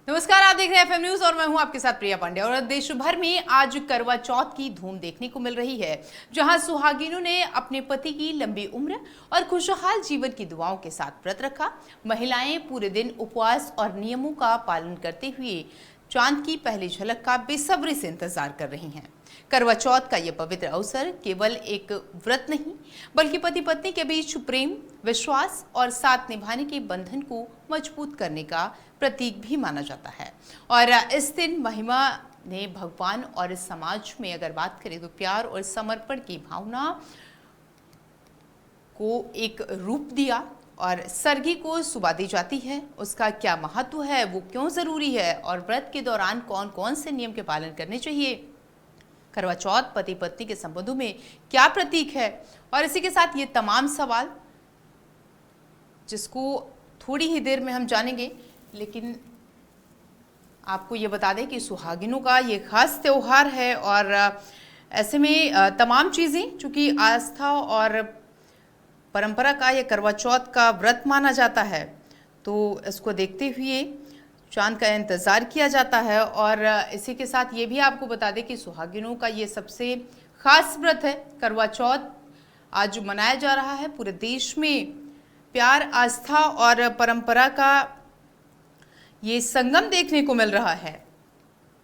नमस्कार, आप देख रहे हैं एफएम न्यूज और मैं हूं आपके साथ प्रिया पांडे। और देश भर में आज करवा चौथ की धूम देखने को मिल रही है, जहां सुहागिनों ने अपने पति की लंबी उम्र और खुशहाल जीवन की दुआओं के साथ व्रत रखा। महिलाएं पूरे दिन उपवास और नियमों का पालन करते हुए चांद की पहली झलक का बेसब्री से इंतजार कर रही हैं। करवा चौथ का यह पवित्र अवसर केवल एक व्रत नहीं, बल्कि पति पत्नी के बीच प्रेम, विश्वास और साथ निभाने के बंधन को मजबूत करने का प्रतीक भी माना जाता है। और इस दिन महिमा ने भगवान और इस समाज में अगर बात करें तो प्यार और समर्पण की भावना को एक रूप दिया। और सरगी को सुबह दी जाती है, उसका क्या महत्व है, वो क्यों जरूरी है और व्रत के दौरान कौन कौन से नियम के पालन करने चाहिए, करवा चौथ पति पत्नी के संबंधों में क्या प्रतीक है, और इसी के साथ ये तमाम सवाल जिसको थोड़ी ही देर में हम जानेंगे। लेकिन आपको ये बता दें कि सुहागिनों का ये खास त्योहार है और ऐसे में तमाम चीज़ें, चूँकि आस्था और परंपरा का ये करवा चौथ का व्रत माना जाता है, तो इसको देखते हुए चांद का इंतज़ार किया जाता है। और इसी के साथ ये भी आपको बता दें कि सुहागिनों का ये सबसे खास व्रत है। करवा चौथ आज मनाया जा रहा है। पूरे देश में प्यार, आस्था और परंपरा का ये संगम देखने को मिल रहा है।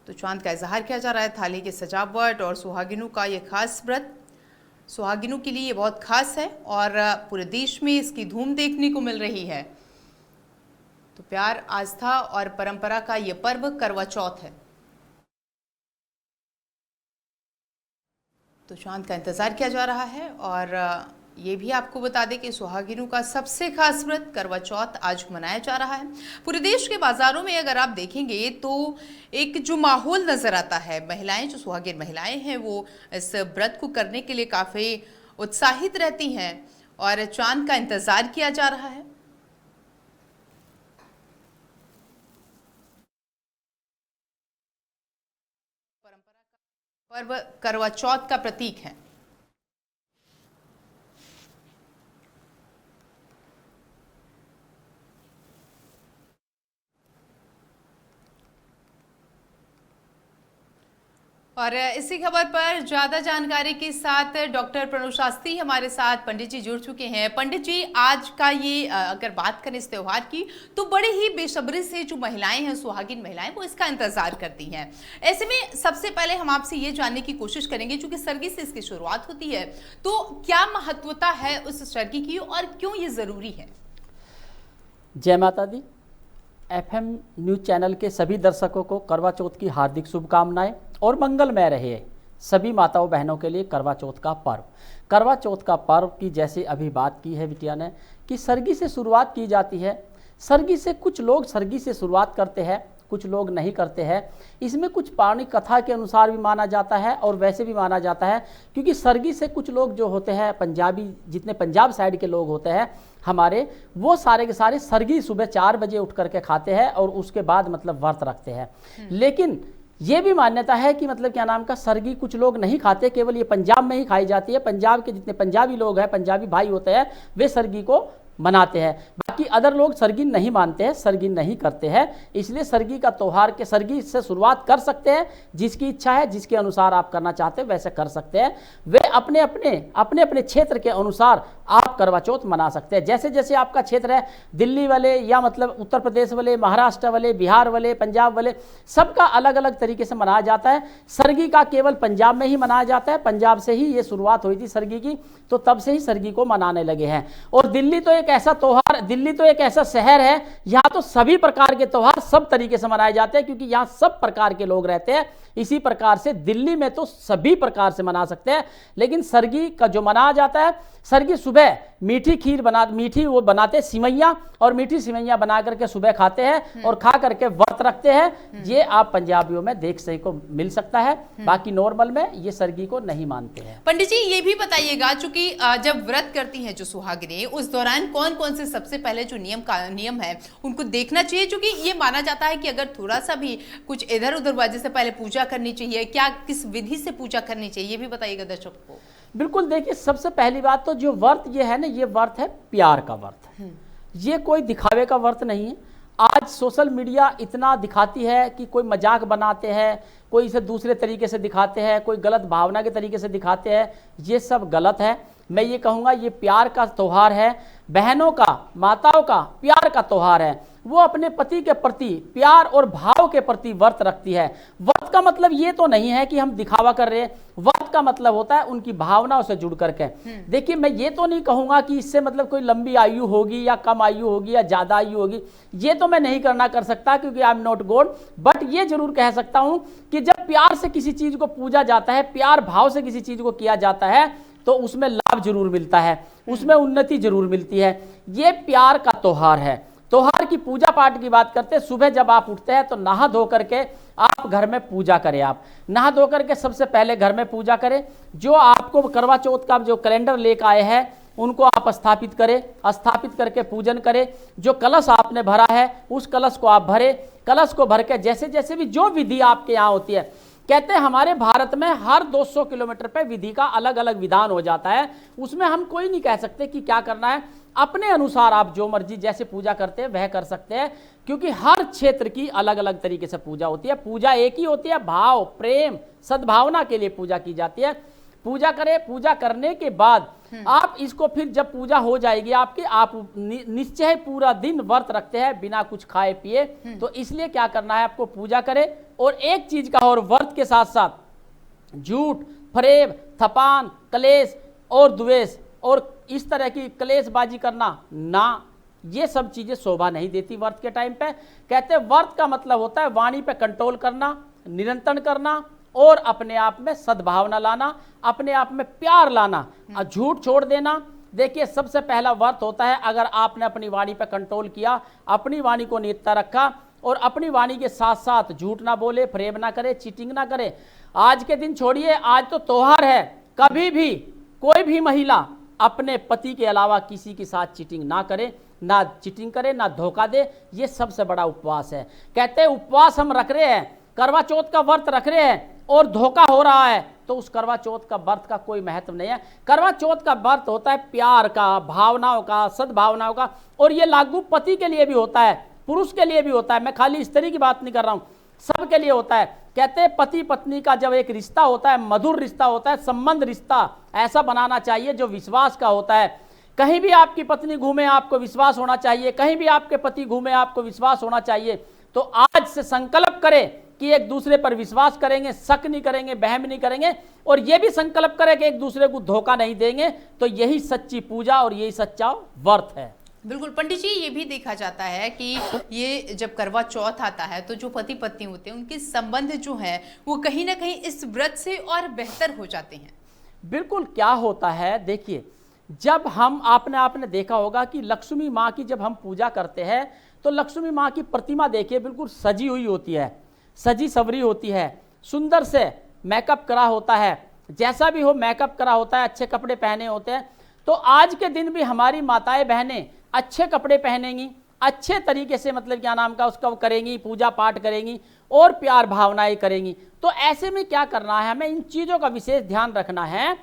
तो चांद का इजहार किया जा रहा है, थाली की सजावट और सुहागिनों का ये खास व्रत सुहागिनों के लिए ये बहुत खास है और पूरे देश में इसकी धूम देखने को मिल रही है। तो प्यार, आस्था और परंपरा का ये पर्व करवा चौथ है। तो चांद का इंतजार किया जा रहा है और ये भी आपको बता दें कि सुहागिनों का सबसे खास व्रत करवा चौथ आज मनाया जा रहा है। पूरे देश के बाजारों में अगर आप देखेंगे तो एक जो माहौल नजर आता है, महिलाएं, जो सुहागिन महिलाएं हैं, वो इस व्रत को करने के लिए काफी उत्साहित रहती हैं और चांद का इंतजार किया जा रहा है। परंपरा का पर्व करवा चौथ का प्रतीक है। और इसी खबर पर ज्यादा जानकारी के साथ डॉक्टर प्रणव शास्त्री हमारे साथ पंडित जी जुड़ चुके हैं। पंडित जी, आज का ये अगर बात करें इस त्योहार की, तो बड़े ही बेसब्री से जो महिलाएं हैं, सुहागिन महिलाएं, वो इसका इंतजार करती हैं। ऐसे में सबसे पहले हम आपसे ये जानने की कोशिश करेंगे, चूंकि सरगी से इसकी शुरुआत होती है, तो क्या महत्वता है उस सरगी की और क्यों ये जरूरी है? जय माता दी। एफएम न्यूज चैनल के सभी दर्शकों को करवा चौथ की हार्दिक शुभकामनाएं और मंगलमय रहे सभी माताओं बहनों के लिए करवा चौथ का पर्व। करवा चौथ का पर्व की जैसे अभी बात की है बिटिया ने कि सरगी से शुरुआत की जाती है। सरगी से कुछ लोग सरगी से शुरुआत करते हैं, कुछ लोग नहीं करते हैं। इसमें कुछ पौराणिक कथा के अनुसार भी माना जाता है और वैसे भी माना जाता है, क्योंकि सरगी से कुछ लोग जो होते हैं पंजाबी, जितने पंजाब साइड के लोग होते हैं हमारे, वो सारे के सारे सरगी सुबह 4 बजे उठ करके खाते हैं और उसके बाद मतलब व्रत रखते हैं। लेकिन ये भी मान्यता है कि मतलब क्या नाम का सरगी कुछ लोग नहीं खाते, केवल ये पंजाब में ही खाई जाती है। पंजाब के जितने पंजाबी लोग हैं, पंजाबी भाई होते हैं, वे सरगी को मनाते हैं। बाकी अदर लोग सरगी नहीं मानते हैं, सरगी नहीं करते हैं। इसलिए सरगी का त्यौहार के सरगी से शुरुआत कर सकते हैं, जिसकी इच्छा है, जिसके अनुसार आप करना चाहते हैं वैसे कर सकते हैं। वे अपने अपने क्षेत्र के अनुसार आप करवा चौथ मना सकते हैं। जैसे जैसे आपका क्षेत्र है, दिल्ली वाले या मतलब उत्तर प्रदेश वाले, महाराष्ट्र वाले, बिहार वाले, पंजाब वाले, सबका अलग अलग तरीके से मनाया जाता है। सरगी का केवल पंजाब में ही मनाया जाता है। पंजाब से ही ये शुरुआत हुई थी सरगी की, तो तब से ही सरगी को मनाने लगे हैं। और दिल्ली तो एक ऐसा त्योहार, दिल्ली तो एक ऐसा शहर है, यहाँ तो सभी प्रकार के त्योहार सब तरीके से मनाए जाते हैं, क्योंकि यहाँ सब प्रकार के लोग रहते हैं। इसी प्रकार से दिल्ली में तो सभी प्रकार से मना सकते हैं। लेकिन सरगी का जो मनाया जाता है, सरगी सुबह मीठी खीर मीठी वो बनाते हैं सिवैया, और मीठी सिवैया बना करके सुबह खाते हैं और खा करके व्रत रखते हैं। ये आप पंजाबियों में देख सही को मिल सकता है। बाकी नॉर्मल में ये सरगी को नहीं मानते हैं। पंडित जी, ये भी बताइएगा, चूंकि जब व्रत करती हैं जो सुहागिनें, उस दौरान कौन कौन से सबसे पहले जो नियम है उनको देखना चाहिए? क्योंकि ये माना जाता है कि अगर थोड़ा सा भी कुछ इधर उधर वजह से पहले पूजा करनी चाहिए, क्या किस विधि से पूजा करनी चाहिए, ये भी बताइएगा दर्शकों को। बिल्कुल, देखिए सबसे पहली बात तो जो व्रत ये है ना, ये व्रत है प्यार का व्रत है। ये कोई दिखावे का व्रत नहीं है। आज सोशल मीडिया इतना दिखाती है कि कोई मजाक बनाते हैं, कोई इसे दूसरे तरीके से दिखाते हैं, कोई गलत भावना के तरीके से दिखाते हैं। ये सब गलत है। मैं ये कहूँगा ये प्यार का त्यौहार है, बहनों का, माताओं का प्यार का त्यौहार है। वो अपने पति के प्रति प्यार और भाव के प्रति व्रत रखती है। व्रत का मतलब ये तो नहीं है कि हम दिखावा कर रहे हैं, व्रत का मतलब होता है उनकी भावनाओं से जुड़ करके। देखिए, मैं ये तो नहीं कहूँगा कि इससे मतलब कोई लंबी आयु होगी या कम आयु होगी या ज़्यादा आयु होगी, ये तो मैं नहीं करना कर सकता क्योंकि I am not God. But ये जरूर कह सकता हूँ कि जब प्यार से किसी चीज़ को पूजा जाता है, प्यार भाव से किसी चीज़ को किया जाता है, तो उसमें लाभ जरूर मिलता है, उसमें उन्नति जरूर मिलती है। ये प्यार का त्यौहार है। त्योहार की पूजा पाठ की बात करते हैं, सुबह जब आप उठते हैं तो नहा धो करके आप घर में पूजा करें। आप नहा धो करके सबसे पहले घर में पूजा करें। जो आपको करवा चौथ का जो कैलेंडर लेकर आए हैं उनको आप स्थापित करें, स्थापित करके पूजन करें। जो कलश आपने भरा है उस कलश को आप भरें। कलश को भर के जैसे जैसे भी जो विधि आपके यहाँ होती है, कहते हैं हमारे भारत में हर 200 किलोमीटर पे विधि का अलग अलग विधान हो जाता है। उसमें हम कोई नहीं कह सकते कि क्या करना है, अपने अनुसार आप जो मर्जी जैसे पूजा करते हैं वह कर सकते हैं, क्योंकि हर क्षेत्र की अलग अलग तरीके से पूजा होती है। पूजा एक ही होती है, भाव, प्रेम, सद्भावना के लिए पूजा की जाती है। पूजा करें। पूजा करने के बाद आप इसको फिर जब पूजा हो जाएगी आपकी, आप निश्चय पूरा दिन व्रत रखते हैं बिना कुछ खाए पिए, तो इसलिए क्या करना है, आपको पूजा करें। और एक चीज का और, व्रत के साथ साथ झूठ, फरेब, थपान, कलेश और द्वेष और इस तरह की कलेशबाजी करना ना, ये सब चीजें शोभा नहीं देती व्रत के टाइम पे। कहते हैं व्रत का मतलब होता है वाणी पे कंट्रोल करना, नियंत्रण करना और अपने आप में सद्भावना लाना, अपने आप में प्यार लाना और झूठ छोड़ देना। देखिए, सबसे पहला व्रत होता है अगर आपने अपनी वाणी पे कंट्रोल किया, अपनी वाणी को नियंत्रण रखा और अपनी वाणी के साथ साथ झूठ ना बोले, फरेब ना करे, चीटिंग ना करे। आज के दिन छोड़िए, आज तो त्योहार है, कभी भी कोई भी महिला अपने पति के अलावा किसी के साथ चीटिंग ना करे, ना चीटिंग करे, ना धोखा दे। ये सबसे बड़ा उपवास है। कहते हैं उपवास हम रख रहे हैं, करवा चौथ का व्रत रख रहे हैं और धोखा हो रहा है, तो उस करवा चौथ का व्रत का कोई महत्व नहीं है। करवा चौथ का व्रत होता है प्यार का, भावनाओं का, सद्भावनाओं का, और ये लागू पति के लिए भी होता है, पुरुष के लिए भी होता है। मैं खाली स्त्री की बात नहीं कर रहा हूं, सबके लिए होता है। कहते हैं पति पत्नी का जब एक रिश्ता होता है, मधुर रिश्ता होता है, संबंध रिश्ता ऐसा बनाना चाहिए जो विश्वास का होता है। कहीं भी आपकी पत्नी घूमे आपको विश्वास होना चाहिए, कहीं भी आपके पति घूमे आपको विश्वास होना चाहिए। तो आज से संकल्प करें कि एक दूसरे पर विश्वास करेंगे, शक नहीं करेंगे, बहम नहीं करेंगे, और यह भी संकल्प करें कि एक दूसरे को धोखा नहीं देंगे। तो यही सच्ची पूजा और यही सच्चा व्रत है। बिल्कुल पंडित जी, ये भी देखा जाता है कि ये जब करवा चौथ आता है तो जो पति पत्नी होते हैं उनके संबंध जो है वो कहीं ना कहीं इस व्रत से और बेहतर हो जाते हैं। बिल्कुल। क्या होता है, देखिए, जब हम आपने देखा होगा कि लक्ष्मी माँ की जब हम पूजा करते हैं तो लक्ष्मी माँ की प्रतिमा देखिए बिल्कुल सजी हुई होती है, सजी सवरी होती है, सुंदर से मेकअप करा होता है, जैसा भी हो मेकअप करा होता है, अच्छे कपड़े पहने होते हैं। तो आज के दिन भी हमारी माताएं बहनें अच्छे कपड़े पहनेंगी, अच्छे तरीके से मतलब क्या नाम का उसका वो करेंगी, पूजा पाठ करेंगी और प्यार भावनाएं करेंगी। तो ऐसे में क्या करना है, हमें इन चीज़ों का विशेष ध्यान रखना है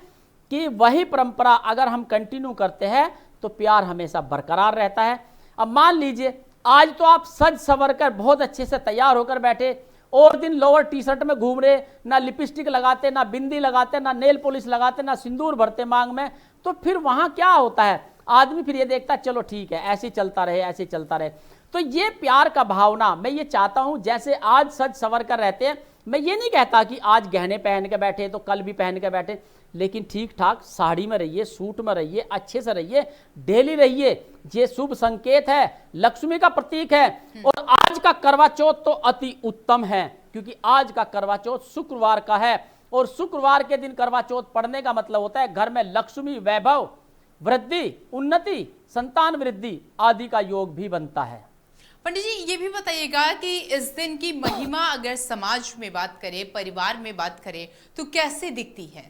कि वही परंपरा अगर हम कंटिन्यू करते हैं तो प्यार हमेशा बरकरार रहता है। अब मान लीजिए आज तो आप सज संवर कर बहुत अच्छे से तैयार होकर बैठे और दिन लोअर टी शर्ट में घूम रहे, ना लिपस्टिक लगाते, ना बिंदी लगाते, ना नेल पॉलिश लगाते, ना सिंदूर भरते मांग में, तो फिर वहां क्या होता है, आदमी फिर ये देखता है चलो ठीक है ऐसे चलता रहे, ऐसे चलता रहे। तो ये प्यार का भावना मैं ये चाहता हूं, जैसे आज सज संवर कर रहते हैं, मैं ये नहीं कहता कि आज गहने पहन के बैठे तो कल भी पहन के बैठे, लेकिन ठीक ठाक साड़ी में रहिए, सूट में रहिए, अच्छे से रहिए, डेली रहिए। ये शुभ संकेत है, लक्ष्मी का प्रतीक है। और आज का करवा चौथ तो अति उत्तम है, क्योंकि आज का करवा चौथ शुक्रवार का है और शुक्रवार के दिन करवा चौथ पढ़ने का मतलब होता है घर में लक्ष्मी, वैभव, वृद्धि, उन्नति, संतान वृद्धि आदि का योग भी बनता है। पंडित जी, ये भी बताइएगा कि इस दिन की महिमा अगर समाज में बात करें, परिवार में बात करें, तो कैसे दिखती है?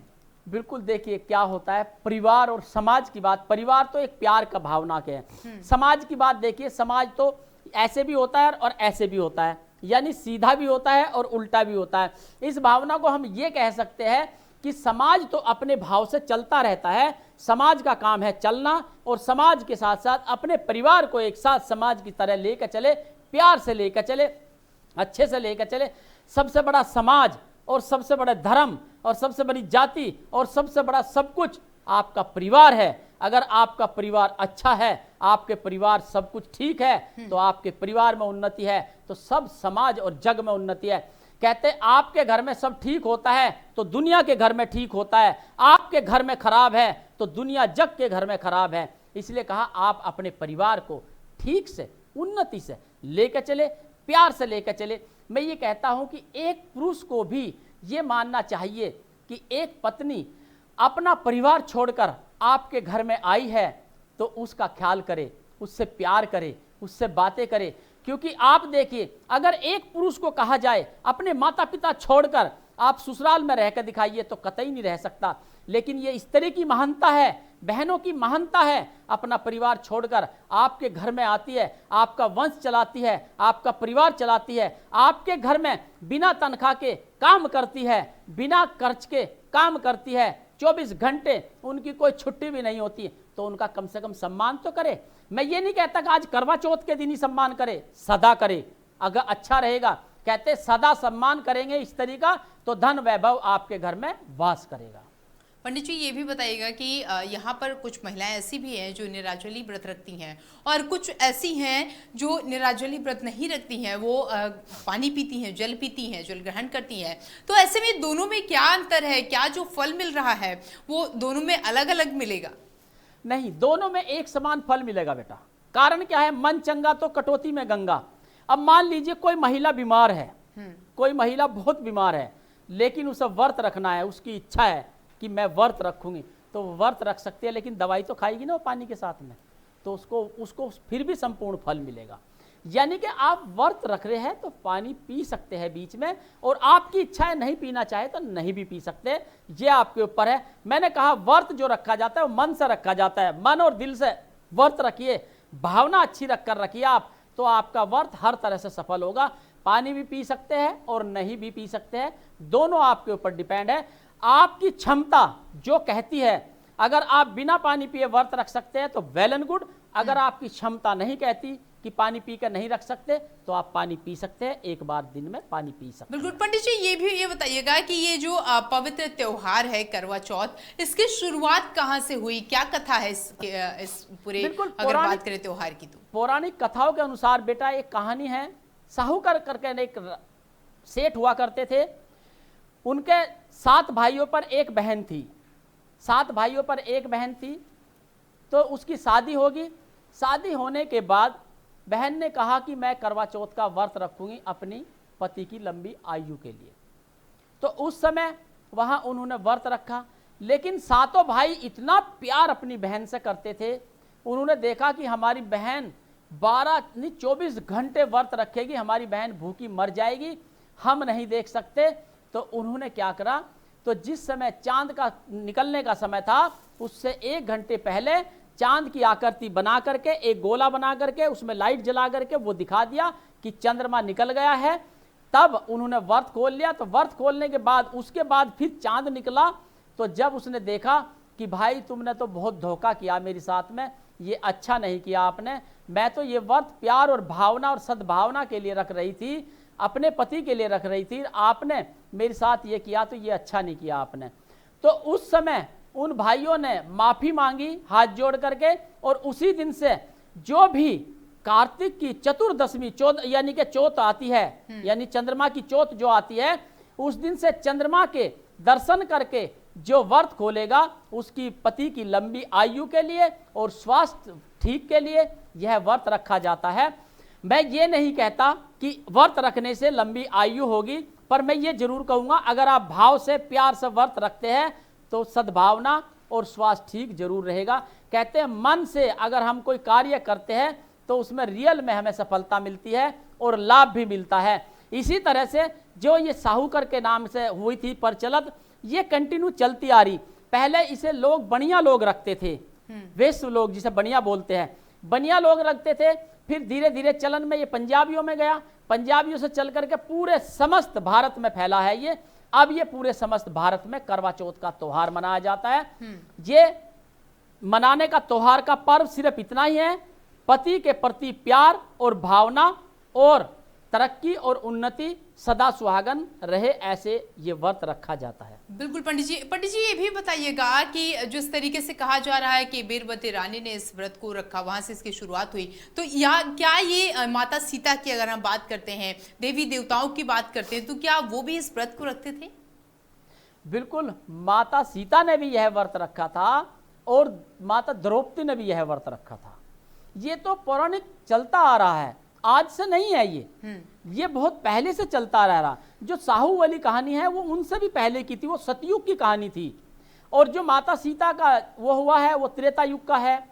बिल्कुल। देखिए क्या होता है, परिवार और समाज की बात, परिवार तो एक प्यार का भावना के है। समाज की बात देखिए, समाज तो ऐसे भी होता है और ऐसे भी होता है, यानी सीधा भी होता है और उल्टा भी होता है। इस भावना को हम ये कह सकते हैं कि समाज तो अपने भाव से चलता रहता है, समाज का काम है चलना और समाज के साथ साथ अपने परिवार को एक साथ समाज की तरह लेकर चले, प्यार से लेकर चले, अच्छे से लेकर चले। सबसे बड़ा समाज और सबसे बड़ा धर्म और सबसे बड़ी जाति और सबसे बड़ा सब कुछ आपका परिवार है। अगर आपका परिवार अच्छा है, आपके परिवार सब कुछ ठीक है, तो आपके परिवार में उन्नति है तो सब समाज और जग में उन्नति है। कहते आपके घर में सब ठीक होता है तो दुनिया के घर में ठीक होता है, आपके घर में खराब है तो दुनिया जग के घर में खराब है। इसलिए कहा आप अपने परिवार को ठीक से उन्नति से लेकर चले, प्यार से लेकर चले। मैं ये कहता हूं कि एक पुरुष को भी ये मानना चाहिए कि एक पत्नी अपना परिवार छोड़कर आपके घर में आई है तो उसका ख्याल करे, उससे प्यार करे, उससे बातें करे। क्योंकि आप देखिए, अगर एक पुरुष को कहा जाए अपने माता पिता छोड़कर आप ससुराल में रहकर दिखाइए तो कतई नहीं रह सकता। लेकिन ये स्त्री की महानता है, बहनों की महानता है, अपना परिवार छोड़कर आपके घर में आती है, आपका वंश चलाती है, आपका परिवार चलाती है, आपके घर में बिना तनख्वाह के काम करती है, बिना खर्च के काम करती है, 24 घंटे उनकी कोई छुट्टी भी नहीं होती, तो उनका कम से कम सम्मान तो करे। मैं ये नहीं कहता कि आज करवा चौथ के दिन ही सम्मान करे, सदा करे, अगर अच्छा रहेगा। कहते सदा सम्मान करेंगे स्त्री का तो धन वैभव आपके घर में वास करेगा। पंडित जी ये भी बताइएगा कि यहाँ पर कुछ महिलाएं ऐसी भी हैं जो निर्जली व्रत रखती हैं और कुछ ऐसी हैं जो निर्जली व्रत नहीं रखती हैं, वो पानी पीती हैं, जल पीती हैं, जल ग्रहण करती हैं। तो ऐसे में दोनों में क्या अंतर है? क्या जो फल मिल रहा है वो दोनों में अलग अलग मिलेगा? नहीं, दोनों में एक समान फल मिलेगा बेटा। कारण क्या है? मन चंगा तो कटौती में गंगा। अब मान लीजिए कोई महिला बीमार है, कोई महिला बहुत बीमार है, लेकिन उसे व्रत रखना है, उसकी इच्छा है कि मैं व्रत रखूंगी, तो व्रत रख सकती है, लेकिन दवाई तो खाएगी ना वो पानी के साथ में, तो उसको फिर भी संपूर्ण फल मिलेगा। यानी कि आप व्रत रख रहे हैं तो पानी पी सकते हैं बीच में, और आपकी इच्छा है नहीं पीना चाहे तो नहीं भी पी सकते, ये आपके ऊपर है। मैंने कहा व्रत जो रखा जाता है वो मन से रखा जाता है, मन और दिल से व्रत रखिए, भावना अच्छी रखकर रखिए आप, तो आपका व्रत हर तरह से सफल होगा। पानी भी पी सकते हैं और नहीं भी पी सकते हैं, दोनों आपके ऊपर डिपेंड है। आपकी क्षमता जो कहती है, अगर आप बिना पानी पिए व्रत रख सकते हैं तो वेल एंड गुड। अगर आपकी क्षमता नहीं कहती कि पानी पी कर नहीं रख सकते तो आप पानी पी सकते हैं, एक बार दिन में पानी पी सकते हैं। बिल्कुल। पंडित जी ये बताइएगा कि ये जो पवित्र त्योहार है करवा चौथ, इसकी शुरुआत कहाँ से हुई? क्या कथा है इस पूरे, अगर बात करें त्योहार की? तो पौराणिक कथाओं के अनुसार बेटा एक कहानी है। साहूकर करके एक सेठ हुआ करते थे, उनके 7 भाइयों पर एक बहन थी, 7 भाइयों पर एक बहन थी। तो उसकी शादी होगी, शादी होने के बाद बहन ने कहा कि मैं करवा चौथ का व्रत रखूंगी अपनी पति की लंबी आयु के लिए। तो उस समय वहां उन्होंने व्रत रखा, लेकिन 7 भाई इतना प्यार अपनी बहन से करते थे, उन्होंने देखा कि हमारी बहन 24 घंटे व्रत रखेगी, हमारी बहन भूखी मर जाएगी, हम नहीं देख सकते। तो उन्होंने क्या करा, तो जिस समय चांद का निकलने का समय था उससे 1 घंटे पहले चांद की आकृति बना करके, एक गोला बना करके उसमें लाइट जला करके वो दिखा दिया कि चंद्रमा निकल गया है। तब उन्होंने व्रत खोल लिया। तो व्रत खोलने के बाद उसके बाद फिर चांद निकला, तो जब उसने देखा कि भाई तुमने तो बहुत धोखा किया मेरे साथ में, ये अच्छा नहीं किया आपने, मैं तो ये व्रत प्यार और भावना और सद्भावना के लिए रख रही थी, अपने पति के लिए रख रही थी, आपने मेरे साथ ये किया तो ये अच्छा नहीं किया आपने। तो उस समय उन भाइयों ने माफी मांगी हाथ जोड़ करके, और उसी दिन से जो भी कार्तिक की चतुर्दशमी यानी कि चौथ आती है, यानी चंद्रमा की चौथ जो आती है, उस दिन से चंद्रमा के दर्शन करके जो व्रत खोलेगा उसकी पति की लंबी आयु के लिए और स्वास्थ्य ठीक के लिए यह व्रत रखा जाता है। मैं ये नहीं कहता कि व्रत रखने से लंबी आयु होगी, पर मैं ये जरूर कहूँगा अगर आप भाव से प्यार से व्रत रखते हैं तो सद्भावना और स्वास्थ्य ठीक जरूर रहेगा। कहते हैं मन से अगर हम कोई कार्य करते हैं तो उसमें रियल में हमें सफलता मिलती है और लाभ भी मिलता है। इसी तरह से जो ये साहूकर के नाम से हुई थी प्रचलित, ये कंटिन्यू चलती आ रही। पहले इसे लोग बनिया लोग रखते थे, वैश्य लोग जिसे बनिया बोलते हैं, बनिया लोग रखते थे। फिर धीरे धीरे चलन में ये पंजाबियों में गया, पंजाबियों से चल करके पूरे समस्त भारत में फैला है ये। अब ये पूरे समस्त भारत में करवा चौथ का त्योहार मनाया जाता है। ये मनाने का त्योहार का पर्व सिर्फ इतना ही है, पति के प्रति प्यार और भावना और तरक्की और उन्नति सदा सुहागन रहे, ऐसे ये व्रत रखा जाता है। बिल्कुल पंडित जी ये भी बताइएगा कि जिस तरीके से कहा जा रहा है कि बीरबती रानी ने इस व्रत को रखा, वहां से इसकी शुरुआत हुई, तो क्या ये माता सीता की अगर हम बात करते हैं, देवी देवताओं की बात करते हैं, तो क्या वो भी इस व्रत को रखते थे? बिल्कुल, माता सीता ने भी यह व्रत रखा था और माता द्रौपदी ने भी यह व्रत रखा था। ये तो पौराणिक चलता आ रहा है, आज से नहीं है ये बहुत पहले से चलता आ रहा। जो साहू वाली कहानी है वो उनसे भी पहले की थी, वो सतयुग की कहानी थी। और जो माता सीता का वो हुआ है वो त्रेता युग का है।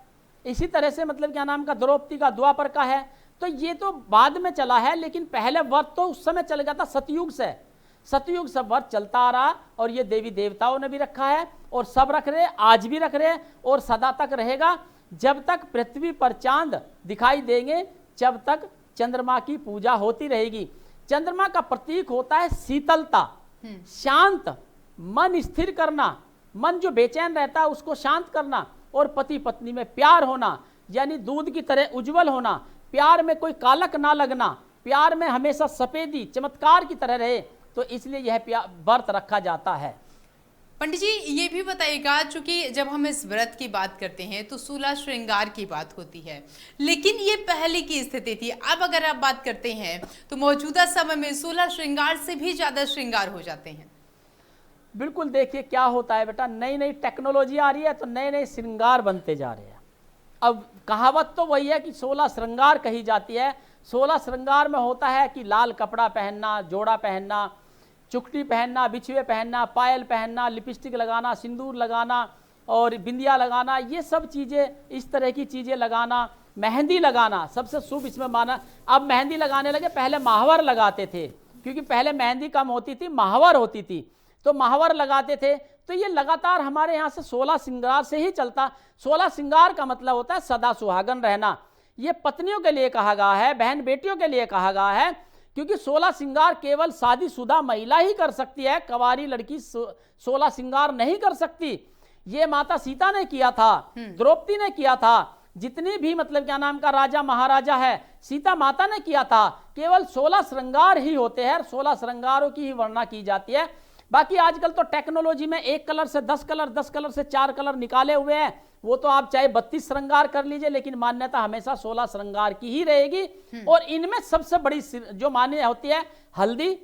इसी तरह से मतलब क्या नाम का द्रौपदी का द्वापर का है। तो ये तो बाद में चला है, लेकिन पहले व्रत तो उस समय चल गया था सतयुग से। सतयुग से व्रत चलता आ रहा और ये देवी देवताओं ने भी रखा है और सब रख रहे, आज भी रख रहे और सदा तक रहेगा। जब तक पृथ्वी पर चांद दिखाई देंगे जब तक चंद्रमा की पूजा होती रहेगी। चंद्रमा का प्रतीक होता है शीतलता, शांत, मन स्थिर करना, मन जो बेचैन रहता है उसको शांत करना, और पति पत्नी में प्यार होना, यानी दूध की तरह उज्जवल होना, प्यार में कोई कालक ना लगना, प्यार में हमेशा सफेदी चमत्कार की तरह रहे। तो इसलिए यह व्रत रखा जाता है। पंडित जी ये भी बताइएगा, चूंकि जब हम इस व्रत की बात करते हैं तो 16 श्रृंगार की बात होती है, लेकिन ये पहले की स्थिति थी। अब अगर आप बात करते हैं तो मौजूदा समय में 16 श्रृंगार से भी ज्यादा श्रृंगार हो जाते हैं। बिल्कुल, देखिए क्या होता है बेटा, नई नई टेक्नोलॉजी आ रही है तो नए नए श्रृंगार बनते जा रहे हैं। अब कहावत तो वही है कि 16 श्रृंगार कही जाती है। 16 श्रृंगार में होता है कि लाल कपड़ा पहनना, जोड़ा पहनना, चुकटी पहनना, बिछुए पहनना, पायल पहनना, लिपस्टिक लगाना, सिंदूर लगाना और बिंदिया लगाना, ये सब चीज़ें, इस तरह की चीज़ें लगाना, मेहंदी लगाना सबसे शुभ इसमें माना। अब मेहंदी लगाने लगे, पहले महावर लगाते थे, क्योंकि पहले मेहंदी कम होती थी, महावर होती थी, तो महावर लगाते थे। तो ये लगातार हमारे यहाँ से 16 श्रृंगार से ही चलता। 16 श्रृंगार का मतलब होता है सदा सुहागन रहना। ये पत्नियों के लिए कहा गया है, बहन बेटियों के लिए कहा गया है, क्योंकि 16 श्रृंगार केवल शादीशुदा महिला ही कर सकती है, कुंवारी लड़की 16 श्रृंगार नहीं कर सकती। ये माता सीता ने किया था, द्रौपदी ने किया था, जितनी भी मतलब क्या नाम का राजा महाराजा है, सीता माता ने किया था। केवल 16 श्रृंगार ही होते हैं, 16 श्रृंगारों की ही वर्णना की जाती है। बाकी आजकल तो टेक्नोलॉजी में 1 कलर से 10 कलर, 10 कलर से 4 कलर निकाले हुए हैं। वो तो आप चाहे 32 श्रृंगार कर लीजिए, लेकिन मान्यता हमेशा 16 श्रृंगार की ही रहेगी। और इनमें सबसे बड़ी जो मान्य होती है हल्दी,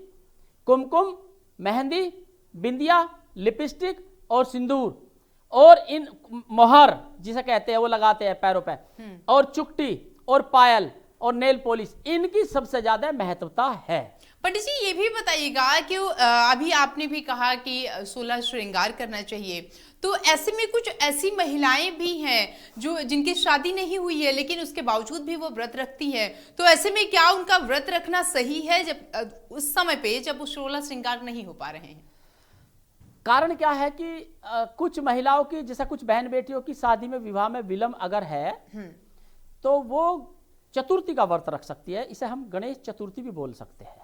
कुमकुम, मेहंदी, बिंदिया, लिपस्टिक और सिंदूर, और इन मोहर जिसे कहते हैं वो लगाते हैं पैरों पे, और चुकटी और पायल और नेल पॉलिश, इनकी सबसे ज्यादा महत्वता है। पंडित जी ये भी बताइएगा कि अभी आपने भी कहा कि 16 श्रृंगार करना चाहिए, तो ऐसे में कुछ ऐसी महिलाएं भी हैं जो जिनकी शादी नहीं हुई है लेकिन उसके बावजूद भी वो व्रत रखती है, तो ऐसे में क्या उनका व्रत रखना सही है जब उस समय पे जब वो 16 श्रृंगार नहीं हो पा रहे हैं? कारण क्या है कि कुछ महिलाओं की, जैसा कुछ बहन बेटियों की शादी में विवाह में विलंब अगर है तो वो चतुर्थी का व्रत रख सकती है। इसे हम गणेश चतुर्थी भी बोल सकते हैं।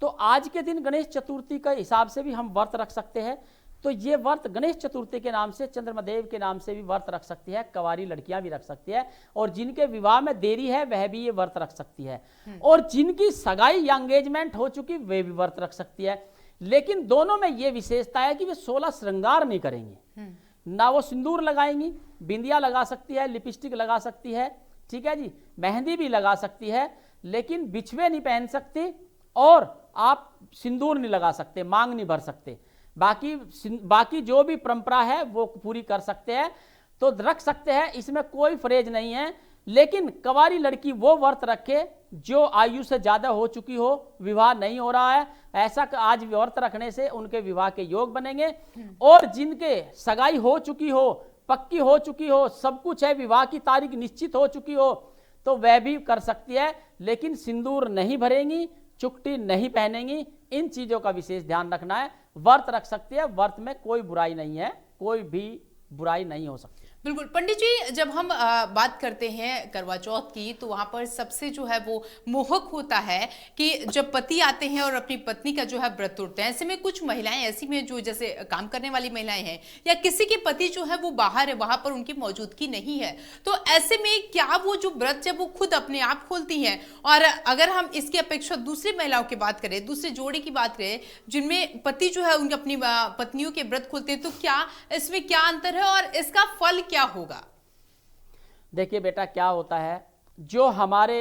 तो आज के दिन गणेश चतुर्थी के हिसाब से भी हम व्रत रख सकते हैं। तो ये व्रत गणेश चतुर्थी के नाम से, चंद्रमदेव के नाम से भी व्रत रख सकती है, कुंवारी लड़कियां भी रख सकती है, और जिनके विवाह में देरी है वह भी ये व्रत रख सकती है, और जिनकी सगाई या एंगेजमेंट हो चुकी वे भी व्रत रख सकती है। लेकिन दोनों में ये विशेषता है कि वे 16 श्रृंगार नहीं करेंगी, ना वो सिंदूर लगाएंगी, बिंदिया लगा सकती है, लिपस्टिक लगा सकती है, ठीक है जी, मेहंदी भी लगा सकती है, लेकिन बिछुए नहीं पहन सकती और आप सिंदूर नहीं लगा सकते, मांग नहीं भर सकते। बाकी जो भी परंपरा है वो पूरी कर सकते हैं, तो रख सकते हैं, इसमें कोई फरेज नहीं है। लेकिन कुंवारी लड़की वो व्रत रखे जो आयु से ज्यादा हो चुकी हो, विवाह नहीं हो रहा है, ऐसा आज व्रत रखने से उनके विवाह के योग बनेंगे। और जिनके सगाई हो चुकी हो, पक्की हो चुकी हो, सब कुछ है, विवाह की तारीख निश्चित हो चुकी हो, तो वह भी कर सकती है, लेकिन सिंदूर नहीं भरेंगी, चुकटी नहीं पहनेंगी। इन चीजों का विशेष ध्यान रखना है। व्रत रख सकती है, व्रत में कोई बुराई नहीं है, कोई भी बुराई नहीं हो सकती। बिल्कुल पंडित जी, जब हम बात करते हैं करवा चौथ की, तो वहां पर सबसे जो है वो मोहक होता है कि जब पति आते हैं और अपनी पत्नी का जो है व्रत तोड़ते हैं। ऐसे में कुछ महिलाएं ऐसी में जो जैसे काम करने वाली महिलाएं हैं या किसी के पति जो है वो बाहर है, वहां पर उनकी मौजूदगी नहीं है, तो ऐसे में क्या वो जो व्रत जब वो खुद अपने आप खोलती हैं, और अगर हम इसकी अपेक्षा दूसरी महिलाओं की बात करें, दूसरे जोड़े की बात करें जिनमें पति जो है उनकी अपनी पत्नियों के व्रत खोलते हैं, तो क्या इसमें क्या अंतर है और इसका फल क्या होगा? देखिए बेटा, क्या होता है, जो हमारे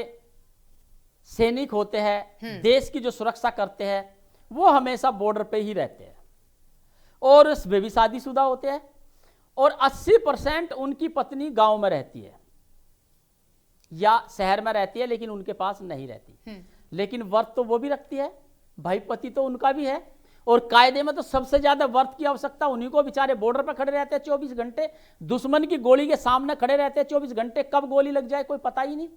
सैनिक होते हैं, देश की जो सुरक्षा करते हैं, वो हमेशा बॉर्डर पे ही रहते हैं और वे भी शादीशुदा होते हैं और 80% उनकी पत्नी गांव में रहती है या शहर में रहती है, लेकिन उनके पास नहीं रहती। लेकिन व्रत तो वो भी रखती है, भाई पति तो उनका भी है। और कायदे में तो सबसे ज्यादा व्रत की आवश्यकता उन्हीं को, बेचारे बॉर्डर पर खड़े रहते हैं 24 घंटे, दुश्मन की गोली के सामने खड़े रहते हैं 24 घंटे, कब गोली लग जाए कोई पता ही नहीं।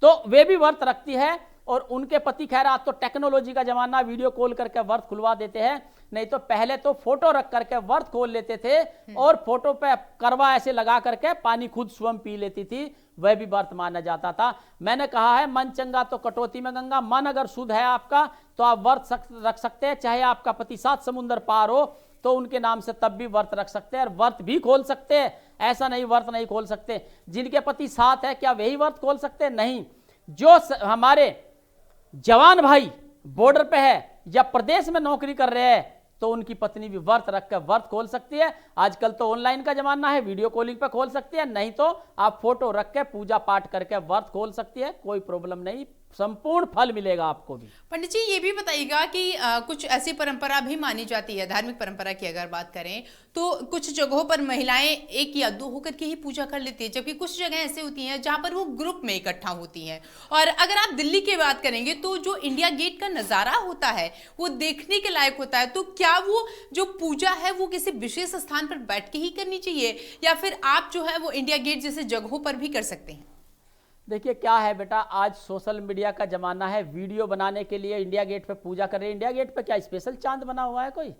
तो वे भी व्रत रखती है और उनके पति, खैर आज तो टेक्नोलॉजी का जमाना, वीडियो कॉल करके व्रत खुलवा देते हैं, नहीं तो पहले तो फोटो रख करके व्रत खोल लेते थे और फोटो पे करवा ऐसे लगा करके पानी खुद स्वयं पी लेती थी, वह भी व्रत माना जाता था। मैंने कहा है, मन चंगा तो कटौती में गंगा। मन अगर शुद्ध है आपका तो आप व्रत रख सकते हैं, चाहे आपका पति 7 समुंदर पार हो तो उनके नाम से तब भी व्रत रख सकते हैं और व्रत भी खोल सकते हैं। ऐसा नहीं व्रत नहीं खोल सकते। जिनके पति 7 है, क्या वही व्रत खोल सकते हैं? नहीं। जो हमारे जवान भाई बॉर्डर पे है या प्रदेश में नौकरी कर रहे हैं, तो उनकी पत्नी भी व्रत रखकर व्रत खोल सकती है। आजकल तो ऑनलाइन का जमाना है, वीडियो कॉलिंग पे खोल सकती है, नहीं तो आप फोटो रख के पूजा पाठ करके व्रत खोल सकती है, कोई प्रॉब्लम नहीं, संपूर्ण फल मिलेगा आपको भी। पंडित जी, ये भी बताइएगा कि कुछ ऐसी परंपरा भी मानी जाती है, धार्मिक परंपरा की अगर बात करें तो कुछ जगहों पर महिलाएं 1 या 2 होकर के ही पूजा कर लेती है, जबकि कुछ जगह ऐसे होती हैं जहां पर वो ग्रुप में इकट्ठा होती हैं। और अगर आप दिल्ली की बात करेंगे तो जो इंडिया गेट का नजारा होता है वो देखने के लायक होता है। तो क्या वो जो पूजा है वो किसी विशेष स्थान पर बैठ के ही करनी चाहिए या फिर आप जो है वो इंडिया गेट जैसे जगहों पर भी कर सकते हैं? देखिए क्या है बेटा, आज सोशल मीडिया का जमाना है, वीडियो बनाने के लिए इंडिया गेट पे पूजा कर रहे हैं। इंडिया गेट पे क्या स्पेशल चांद बना हुआ है कोई?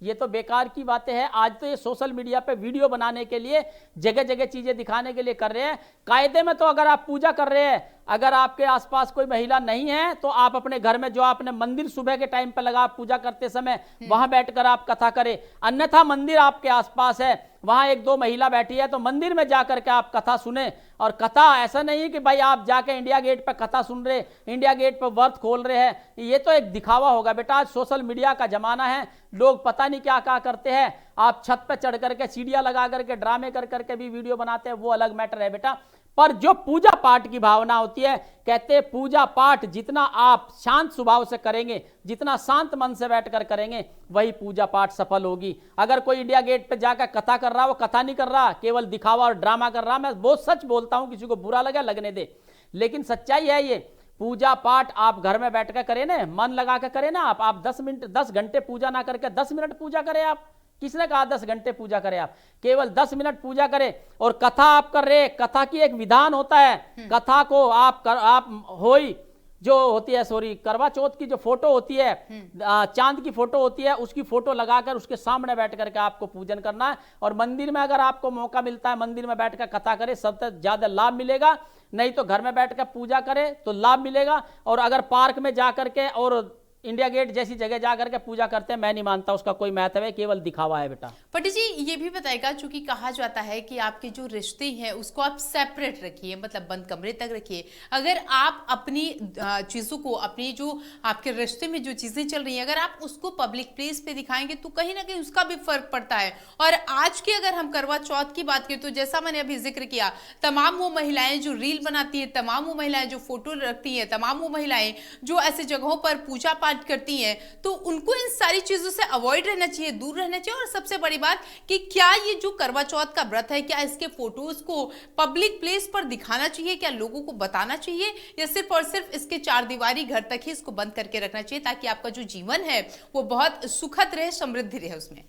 ये तो बेकार की बातें हैं। आज तो ये सोशल मीडिया पे वीडियो बनाने के लिए, जगह जगह चीजें दिखाने के लिए कर रहे हैं। कायदे में तो अगर आप पूजा कर रहे हैं, अगर आपके आसपास कोई महिला नहीं है तो आप अपने घर में जो आपने मंदिर सुबह के टाइम पे लगा पूजा करते समय, वहां बैठकर आप कथा करें। अन्यथा मंदिर आपके आसपास है, वहां 1-2 महिला बैठी है तो मंदिर में जाकर के आप कथा सुने। और कथा ऐसा नहीं कि भाई आप जाके इंडिया गेट पे कथा सुन रहे, इंडिया गेट पे व्रत खोल रहे हैं, ये तो एक दिखावा होगा बेटा। आज सोशल मीडिया का जमाना है, लोग पता नहीं क्या क्या करते हैं। आप छत पे चढ़ करके सीढ़ियां लगा करके ड्रामे कर करके भी वीडियो बनाते हैं, वो अलग मैटर है बेटा। पर जो पूजा पाठ की भावना होती है, कहते हैं पूजा पाठ जितना आप शांत स्वभाव से करेंगे, जितना शांत मन से बैठकर करेंगे, वही पूजा पाठ सफल होगी। अगर कोई इंडिया गेट पे जाकर कथा कर रहा, वो कथा नहीं कर रहा, केवल दिखावा और ड्रामा कर रहा। मैं बहुत सच बोलता हूं, किसी को बुरा लगे लगने दे, लेकिन सच्चाई है ये। पूजा पाठ आप घर में बैठकर करें ना, मन लगा कर करें ना, आप 10 घंटे पूजा ना करके 10 मिनट पूजा करें। आप किसने कहा 10 घंटे पूजा करें? आप केवल 10 मिनट पूजा करें। और कथा आप कर रहे, कथा की एक विधान होता है, कथा को आप होई जो होती है, सॉरी, करवा चौथ की जो फोटो होती है, चांद की फोटो होती है, उसकी फोटो लगाकर उसके सामने बैठ करके आपको पूजन करना है। और मंदिर में अगर आपको मौका मिलता है, मंदिर में बैठकर कथा करें, सबसे ज्यादा लाभ मिलेगा। नहीं तो घर में बैठकर पूजा करें तो लाभ मिलेगा। और अगर पार्क में जाकर के और इंडिया गेट जैसी जगह जाकर के पूजा करते हैं, मैं नहीं मानता उसका कोई महत्व है, केवल दिखावा है बेटा। पंडित जी, ये भी बताएगा, चूंकि कहा जाता है कि आपके जो रिश्ते हैं उसको आप सेपरेट रखिए, मतलब बंद कमरे तक रखिए। अगर आप अपनी चीजों को, अपनी जो आपके रिश्ते में जो चीजें चल रही हैं, अगर आप उसको पब्लिक प्लेस पे दिखाएंगे तो कहीं ना कहीं उसका भी फर्क पड़ता है। और आज की अगर हम करवा चौथ की बात करें तो जैसा मैंने अभी जिक्र किया, तमाम वो महिलाएं जो रील बनाती है, तमाम वो महिलाएं जो फोटो रखती है, तमाम वो महिलाएं जो ऐसे जगहों पर पूजा करती हैं, तो उनको इन सारी चीजों से अवॉइड रहना चाहिए, दूर रहना चाहिए। और सबसे बड़ी बात कि क्या ये जो करवा चौथ का व्रत है, क्या इसके फोटोज को पब्लिक प्लेस पर दिखाना चाहिए, क्या लोगों को बताना चाहिए, या सिर्फ और सिर्फ इसके 4 दीवारी घर तक ही इसको बंद करके रखना चाहिए, ताकि आपका जो जीवन है वो बहुत सुखद रहे, समृद्धि रहे उसमें?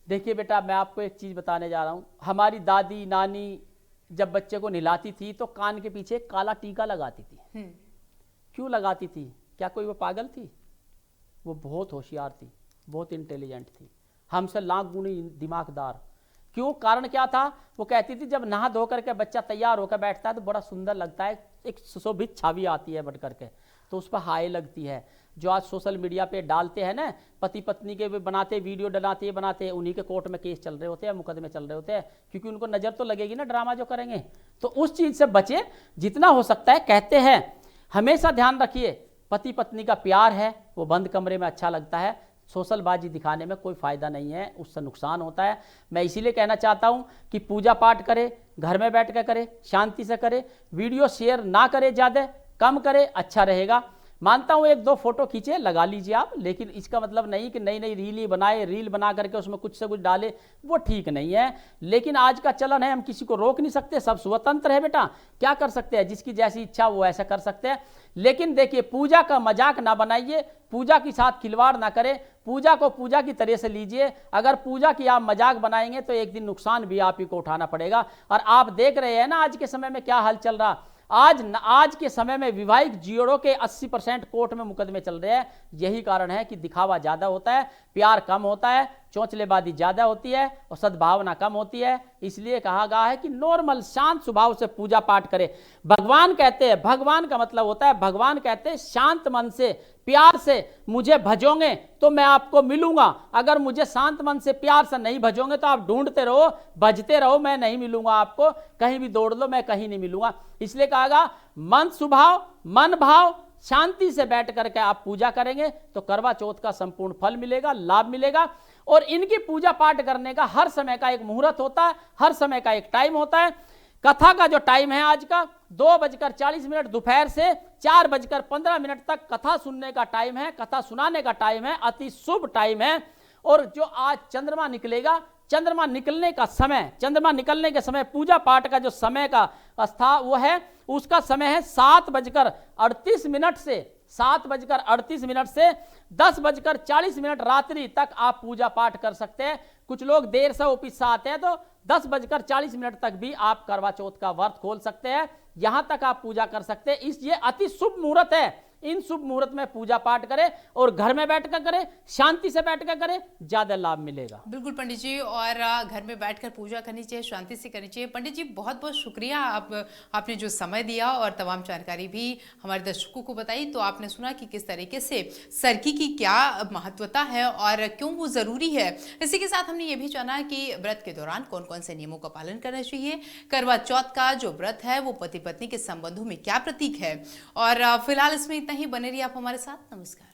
देखिए बेटा, मैं आपको एक चीज बताने जा रहा हूं। हमारी दादी नानी जब बच्चे को नहलाती थी तो कान के पीछे काला टीका लगाती थी। क्यों लगाती थी? क्या कोई वो पागल थी? वो बहुत होशियार थी, बहुत इंटेलिजेंट थी, हमसे लाख गुनी दिमागदार। क्यों, कारण क्या था? वो कहती थी जब नहा धो करके बच्चा तैयार होकर बैठता है तो बड़ा सुंदर लगता है, एक सुशोभित छवि आती है बढ़ करके, तो उस पर हाय लगती है। जो आज सोशल मीडिया पे डालते हैं ना, पति पत्नी के बनाते वीडियो बनाते उन्हीं के कोर्ट में केस चल रहे होते हैं, मुकदमे चल रहे होते हैं, क्योंकि उनको नज़र तो लगेगी ना ड्रामा जो करेंगे। तो उस चीज़ से बचे जितना हो सकता है। कहते हैं हमेशा ध्यान रखिए, पति पत्नी का प्यार है वो बंद कमरे में अच्छा लगता है, सोशलबाजी दिखाने में कोई फ़ायदा नहीं है, उससे नुकसान होता है। मैं इसीलिए कहना चाहता हूं कि पूजा पाठ करे, घर में बैठ कर करे, शांति से करे, वीडियो शेयर ना करे, ज़्यादा कम करे, अच्छा रहेगा। मानता हूं 1-2 फोटो खींचे लगा लीजिए आप, लेकिन इसका मतलब नहीं कि नई नई रील ही बनाए, रील बना करके उसमें कुछ से कुछ डाले, वो ठीक नहीं है। लेकिन आज का चलन है, हम किसी को रोक नहीं सकते, सब स्वतंत्र है बेटा, क्या कर सकते हैं, जिसकी जैसी इच्छा वो ऐसा कर सकते हैं। लेकिन देखिए पूजा का मजाक ना बनाइए, पूजा के साथ खिलवाड़ ना करें, पूजा को पूजा की तरह से लीजिए। अगर पूजा की आप मजाक बनाएंगे तो एक दिन नुकसान भी आप ही को उठाना पड़ेगा। और आप देख रहे हैं ना आज के समय में क्या हाल चल रहा, आज के समय में विवाहिक जोड़ों के 80% कोर्ट में मुकदमे चल रहे हैं। यही कारण है कि दिखावा ज़्यादा होता है, प्यार कम होता है, चौंचलेबाजी ज़्यादा होती है और सद्भावना कम होती है। इसलिए कहा गया है कि नॉर्मल शांत स्वभाव से पूजा पाठ करें। भगवान कहते हैं, भगवान का मतलब होता है, भगवान कहते हैं शांत मन से प्यार से मुझे भजोगे तो मैं आपको मिलूंगा, अगर मुझे शांत मन से प्यार से नहीं भजोगे तो आप ढूंढते रहो, भजते रहो, मैं नहीं मिलूंगा आपको, कहीं भी दौड़ लो मैं कहीं नहीं मिलूंगा। इसलिए कहा गया मन स्वभाव, मन भाव, शांति से बैठ करके आप पूजा करेंगे तो करवा चौथ का संपूर्ण फल मिलेगा, लाभ मिलेगा। और इनकी पूजा पाठ करने का हर समय का एक मुहूर्त होता है, हर समय का एक टाइम होता है। कथा का जो टाइम है आज का 2:40 दोपहर से 4:15 तक कथा सुनने का टाइम है, कथा सुनाने का टाइम है, अति शुभ टाइम है। और जो आज चंद्रमा निकलेगा, चंद्रमा निकलने का समय, चंद्रमा निकलने के समय पूजा पाठ का जो समय का स्था वो है, उसका समय है 7:38 से 7:38 से 10:40 रात्रि तक आप पूजा पाठ कर सकते हैं। कुछ लोग देर से ऑफिस से आते हैं तो 10:40 तक भी आप करवा चौथ का व्रत खोल सकते हैं, यहां तक आप पूजा कर सकते हैं। ये अति शुभ मुहूर्त है, इन शुभ मुहूर्त में पूजा पाठ करें और घर में बैठकर करें, शांति से बैठकर करें, ज्यादा लाभ मिलेगा। बिल्कुल पंडित जी, और घर में बैठकर पूजा करनी चाहिए, शांति से करनी चाहिए। पंडित जी बहुत बहुत शुक्रिया, आपने जो समय दिया और तमाम जानकारी भी हमारे दर्शकों को बताई। तो आपने सुना कि किस तरीके से सरकी की क्या महत्वता है और क्यों वो ज़रूरी है। इसी के साथ हमने ये भी जाना कि व्रत के दौरान कौन कौन से नियमों का पालन करना चाहिए, करवा चौथ का जो व्रत है वो पति पत्नी के संबंधों में क्या प्रतीक है। और फिलहाल इसमें इतना ही, बने रहिए आप हमारे साथ। नमस्कार।